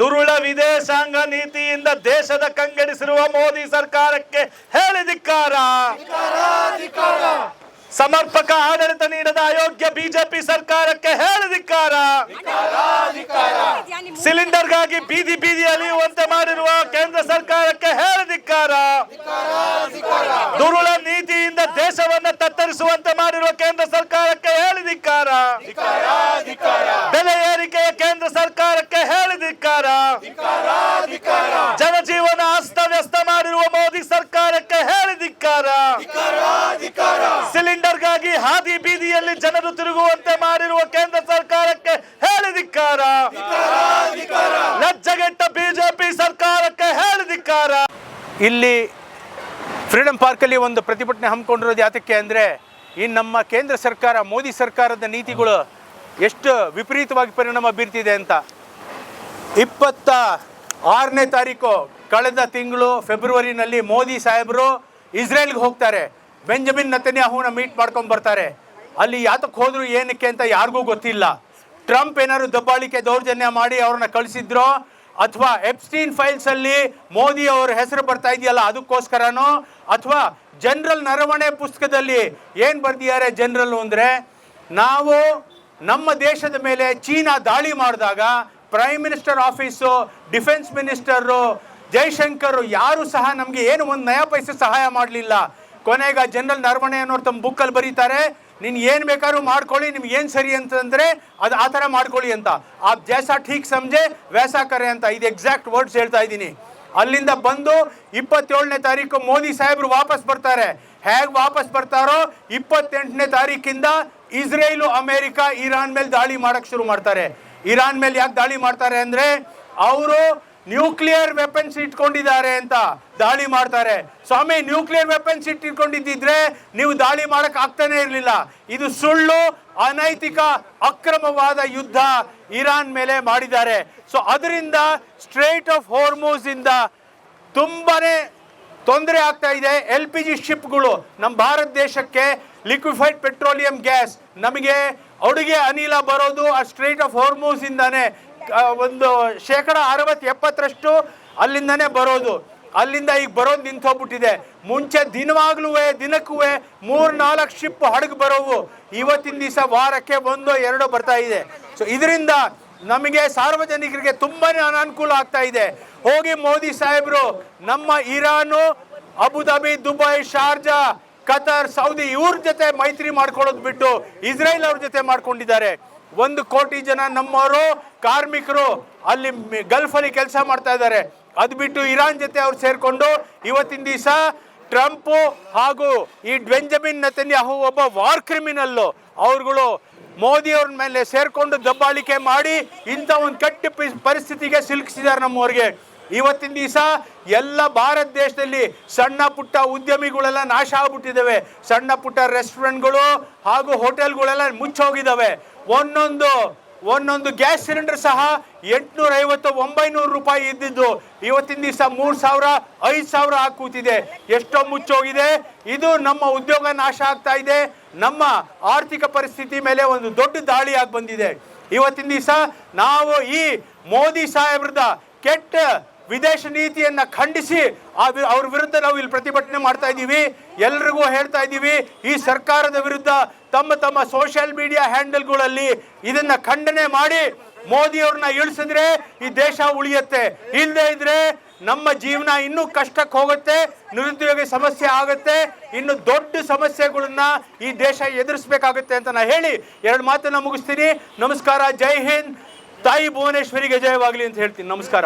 ದುರುಳ ವಿದೇಶಾಂಗ ನೀತಿಯಿಂದ ದೇಶದ ಕಂಗೆಡಿಸಿರುವ ಮೋದಿ ಸರ್ಕಾರಕ್ಕೆ ಹೇಳಿ ಧಿಕ್ಕಾರ. ಸಮರ್ಪಕ ಆಡಳಿತ ನೀಡದ ಅಯೋಗ್ಯ ಬಿಜೆಪಿ ಸರ್ಕಾರಕ್ಕೆ ಹೇಳಿ ಧಿಕ್ಕಾರ. ಸಿಲಿಂಡರ್ಗಾಗಿ ಬೀದಿ ಬೀದಿ ಅಲಿಯುವಂತೆ ಮಾಡಿರುವ ಕೇಂದ್ರ ಸರ್ಕಾರಕ್ಕೆ ಹೇಳಿ ಧಿಕ್ಕಾರ. ದುರುಳ ನೀತಿಯಿಂದ ದೇಶವನ್ನು ತತ್ತರಿಸುವಂತೆ ಮಾಡಿರುವ ಕೇಂದ್ರ ಸರ್ಕಾರಕ್ಕೆ ಹೇಳಿ ಧಿಕ್ಕಾರ. ಬೆಲೆ ಏರಿಕೆಯ ಕೇಂದ್ರ ಸರ್ಕಾರಕ್ಕೆ ಹೇಳಿ ಧಿಕ್ಕಾರ. ಜನಜೀವನ ಅಸ್ತವ್ಯಸ್ತ ಮಾಡಿರುವ ಮೋದಿ ಸರ್ಕಾರಕ್ಕೆ ಹೇಳಿ ಧಿಕ್ಕಾರ. ಸಿಲಿಂಡರ್ಗಾಗಿ ಹಾದಿ ಬೀದಿಯಲ್ಲಿ ಜನರು ತಿರುಗುವಂತೆ ಮಾಡಿರುವ ಕೇಂದ್ರ ಸರ್ಕಾರಕ್ಕೆ ಹೇಳಿ ಧಿಕ್ಕಾರ. ಲಜ್ಜೆಗೆಟ್ಟ ಬಿಜೆಪಿ ಸರ್ಕಾರಕ್ಕೆ ಹೇಳಿ ಧಿಕ್ಕಾರ. ಇಲ್ಲಿ ಫ್ರೀಡಂ ಪಾರ್ಕಲ್ಲಿ ಒಂದು ಪ್ರತಿಭಟನೆ ಹಮ್ಮಿಕೊಂಡಿರೋದು ಯಾತಕ್ಕೆ ಅಂದರೆ ಈ ನಮ್ಮ ಕೇಂದ್ರ ಸರ್ಕಾರ ಮೋದಿ ಸರ್ಕಾರದ ನೀತಿಗಳು ಎಷ್ಟು ವಿಪರೀತವಾಗಿ ಪರಿಣಾಮ ಬೀರ್ತಿದೆ ಅಂತ. 26ನೇ ತಾರೀಕು ಕಳೆದ ತಿಂಗಳು ಫೆಬ್ರವರಿನಲ್ಲಿ ಮೋದಿ ಸಾಹೇಬರು ಇಸ್ರೇಲ್ಗೆ ಹೋಗ್ತಾರೆ. ಬೆಂಜಮಿನ್ ನೆತನ್ಯಾಹುನ ಮೀಟ್ ಮಾಡ್ಕೊಂಡು ಬರ್ತಾರೆ. ಅಲ್ಲಿ ಯಾತಕ್ಕೆ ಹೋದ್ರು ಏನಕ್ಕೆ ಅಂತ ಯಾರಿಗೂ ಗೊತ್ತಿಲ್ಲ. ಟ್ರಂಪ್ ಏನಾದ್ರು ದಬ್ಬಾಳಿಕೆ ದೌರ್ಜನ್ಯ ಮಾಡಿ ಅವ್ರನ್ನ ಕಳಿಸಿದ್ರೋ ಅಥವಾ ಎಪ್ಸ್ಟೀನ್ ಫೈಲ್ಸಲ್ಲಿ ಮೋದಿ ಅವರ ಹೆಸರು ಬರ್ತಾ ಇದೆಯಲ್ಲ ಅದಕ್ಕೋಸ್ಕರನೋ ಅಥವಾ ಜನರಲ್ ನರವಣೆ ಪುಸ್ತಕದಲ್ಲಿ ಏನು ಬರ್ದಿದ್ದಾರೆ ಜನರಲ್ ಅಂದರೆ ನಾವು ನಮ್ಮ ದೇಶದ ಮೇಲೆ ಚೀನಾ ದಾಳಿ ಮಾಡಿದಾಗ prime minister office, defence minister, Jaishankar ಯಾರು ಸಹ ನಮಗೆ ಏನು ಒಂದು ನಯಾ ಪೈಸೆ ಸಹಾಯ ಮಾಡಲಿಲ್ಲ. ಕೊನೆಗೆ ಜನರಲ್ ನರವಣೆ ಅನ್ನೋರು ತಮ್ಮ ಬುಕ್ಕಲ್ಲಿ ಬರೀತಾರೆ, ನೀನು ಏನು ಬೇಕಾದ್ರೂ ಮಾಡ್ಕೊಳ್ಳಿ, ನಿಮ್ಗೆ ಏನು ಸರಿ ಅಂತಂದರೆ ಅದು ಆ ಥರ ಮಾಡ್ಕೊಳ್ಳಿ ಅಂತ. ಆ ಜೈಸಾ ಠೀಕ್ ಸಮझे ವೈಸಾ ಕರೆ ಅಂತ, ಇದು ಎಕ್ಸಾಕ್ಟ್ ವರ್ಡ್ಸ್ ಹೇಳ್ತಾ ಇದ್ದೀನಿ. ಅಲ್ಲಿಂದ ಬಂದು 27ನೇ ತಾರೀಕು ಮೋದಿ ಸಾಹೇಬರು ವಾಪಸ್ ಬರ್ತಾರೆ. ಹೇಗೆ ವಾಪಸ್ ಬರ್ತಾರೋ 28ನೇ ತಾರೀಕಿಂದ ಇಸ್ರೇಲು, ಅಮೇರಿಕಾ ಇರಾನ್ ಮೇಲೆ ದಾಳಿ ಮಾಡೋಕ್ಕೆ ಶುರು ಮಾಡ್ತಾರೆ. ಇರಾನ್ ಮೇಲೆ ಯಾಕೆ ದಾಳಿ ಮಾಡ್ತಾರೆ ಅಂದರೆ ಅವರು ನ್ಯೂಕ್ಲಿಯರ್ ವೆಪನ್ಸ್ ಇಟ್ಕೊಂಡಿದ್ದಾರೆ ಅಂತ ದಾಳಿ ಮಾಡ್ತಾರೆ. ಸ್ವಾಮಿ, ನ್ಯೂಕ್ಲಿಯರ್ ವೆಪನ್ಸ್ ಇಟ್ಕೊಂಡಿದ್ದಿದ್ರೆ ನೀವು ದಾಳಿ ಮಾಡಕ್ ಆಗ್ತಾನೆ ಇರಲಿಲ್ಲ. ಇದು ಸುಳ್ಳು, ಅನೈತಿಕ, ಅಕ್ರಮವಾದ ಯುದ್ಧ ಇರಾನ್ ಮೇಲೆ ಮಾಡಿದ್ದಾರೆ. ಸೊ ಅದರಿಂದ ಸ್ಟ್ರೈಟ್ ಆಫ್ ಹೋರ್ಮುಜ್ ಇಂದ ತುಂಬಾನೇ ತೊಂದರೆ ಆಗ್ತಾ ಇದೆ. LPG ಶಿಪ್ಗಳು ನಮ್ಮ ಭಾರತ ದೇಶಕ್ಕೆ ಲಿಕ್ವಿಫೈಡ್ ಪೆಟ್ರೋಲಿಯಂ ಗ್ಯಾಸ್, ನಮಗೆ ಅಡುಗೆ ಅನಿಲ ಬರೋದು ಆ ಸ್ಟ್ರೈಟ್ ಆಫ್ ಹೋರ್ಮುಜ್ ಇಂದಾನೆ. ಒಂದು 60-70% ಅಲ್ಲಿಂದನೇ ಬರೋದು. ಅಲ್ಲಿಂದ ಈಗ ಬರೋದು ನಿಂತೋಗ್ಬಿಟ್ಟಿದೆ. ಮುಂಚೆ ದಿನಕ್ಕೂ 3-4 ಶಿಪ್ ಹಡಗು ಬರೋವು, ಇವತ್ತಿನ ದಿವಸ ವಾರಕ್ಕೆ 1-2 ಬರ್ತಾ ಇದೆ. ಸೊ ಇದರಿಂದ ನಮಗೆ ಸಾರ್ವಜನಿಕರಿಗೆ ತುಂಬಾನೇ ಅನಾನುಕೂಲ ಆಗ್ತಾ ಇದೆ. ಹೋಗಿ ಮೋದಿ ಸಾಹೇಬರು ನಮ್ಮ Iran, Abu Dhabi, Dubai, Sharjah, Qatar, Saudi ಇವ್ರ ಜೊತೆ ಮೈತ್ರಿ ಮಾಡ್ಕೊಳ್ಳೋದು ಬಿಟ್ಟು ಇಸ್ರೇಲ್ ಅವ್ರ ಜೊತೆ ಮಾಡ್ಕೊಂಡಿದ್ದಾರೆ. 1 ಕೋಟಿ ಜನ ನಮ್ಮವರು ಕಾರ್ಮಿಕರು ಅಲ್ಲಿ ಗಲ್ಫಲ್ಲಿ ಕೆಲಸ ಮಾಡ್ತಾ ಇದ್ದಾರೆ. ಅದು ಬಿಟ್ಟು ಇರಾನ್ ಜೊತೆ ಅವ್ರು ಸೇರಿಕೊಂಡು ಇವತ್ತಿನ ದಿವಸ ಟ್ರಂಪು ಹಾಗೂ ಈ ಬೆಂಜಮಿನ್ ನೆತನ್ಯಾಹು ಒಬ್ಬ ವಾರ್ ಕ್ರಿಮಿನಲ್ಲು, ಅವ್ರುಗಳು ಮೋದಿ ಅವ್ರ ಮೇಲೆ ಸೇರಿಕೊಂಡು ದಬ್ಬಾಳಿಕೆ ಮಾಡಿ ಇಂಥ ಒಂದು ಕೆಟ್ಟ ಪರಿಸ್ಥಿತಿಗೆ ಸಿಲುಕಿಸಿದ್ದಾರೆ ನಮ್ಮವ್ರಿಗೆ. ಇವತ್ತಿನ ದಿವಸ ಎಲ್ಲ ಭಾರತ ದೇಶದಲ್ಲಿ ಸಣ್ಣ ಪುಟ್ಟ ಉದ್ಯಮಿಗಳೆಲ್ಲ ನಾಶ ಆಗ್ಬಿಟ್ಟಿದ್ದಾವೆ. ಸಣ್ಣ ಪುಟ್ಟ ರೆಸ್ಟೋರೆಂಟ್ಗಳು ಹಾಗೂ ಹೋಟೆಲ್ಗಳೆಲ್ಲ ಮುಚ್ಚೋಗಿದ್ದಾವೆ. ಒಂದೊಂದು ಗ್ಯಾಸ್ ಸಿಲಿಂಡರ್ ಸಹ 850-900 ರೂಪಾಯಿ ಇದ್ದಿದ್ದು ಇವತ್ತಿನ ದಿವಸ 3,000-5,000 ಆಗಿ ಕೂತಿದೆ. ಎಷ್ಟೋ ಮುಚ್ಚೋಗಿದೆ. ಇದು ನಮ್ಮ ಉದ್ಯೋಗ ನಾಶ ಆಗ್ತಾ ಇದೆ. ನಮ್ಮ ಆರ್ಥಿಕ ಪರಿಸ್ಥಿತಿ ಮೇಲೆ ಒಂದು ದೊಡ್ಡ ದಾಳಿಯಾಗಿ ಬಂದಿದೆ. ಇವತ್ತಿನ ದಿವಸ ನಾವು ಈ ಮೋದಿ ಸಾಹೇಬ್ರದ ಕೆಟ್ಟ ವಿದೇಶ ನೀತಿಯನ್ನು ಖಂಡಿಸಿ ಅವ್ರ ವಿರುದ್ಧ ನಾವು ಇಲ್ಲಿ ಪ್ರತಿಭಟನೆ ಮಾಡ್ತಾ ಇದ್ದೀವಿ. ಎಲ್ರಿಗೂ ಹೇಳ್ತಾ ಇದ್ದೀವಿ, ಈ ಸರ್ಕಾರದ ವಿರುದ್ಧ ತಮ್ಮ ಸೋಷಿಯಲ್ ಮೀಡಿಯಾ ಹ್ಯಾಂಡಲ್ಗಳಲ್ಲಿ ಇದನ್ನ ಖಂಡನೆ ಮಾಡಿ ಮೋದಿಯವ್ರನ್ನ ಇಳಿಸಿದ್ರೆ ಈ ದೇಶ ಉಳಿಯುತ್ತೆ. ಇಲ್ಲದೆ ಇದ್ರೆ ನಮ್ಮ ಜೀವನ ಇನ್ನೂ ಕಷ್ಟಕ್ಕೆ ಹೋಗುತ್ತೆ, ನಿರುದ್ಯೋಗ ಸಮಸ್ಯೆ ಆಗುತ್ತೆ, ಇನ್ನು ದೊಡ್ಡ ಸಮಸ್ಯೆಗಳನ್ನ ಈ ದೇಶ ಎದುರಿಸಬೇಕಾಗುತ್ತೆ ಅಂತ ನಾನು ಹೇಳಿ 2 ಮಾತನ್ನ ಮುಗಿಸ್ತೀನಿ. ನಮಸ್ಕಾರ. ಜೈ ಹಿಂದ್. ತಾಯಿ ಭುವನೇಶ್ವರಿಗೆ ಜಯವಾಗಲಿ ಅಂತ ಹೇಳ್ತೀನಿ. ನಮಸ್ಕಾರ.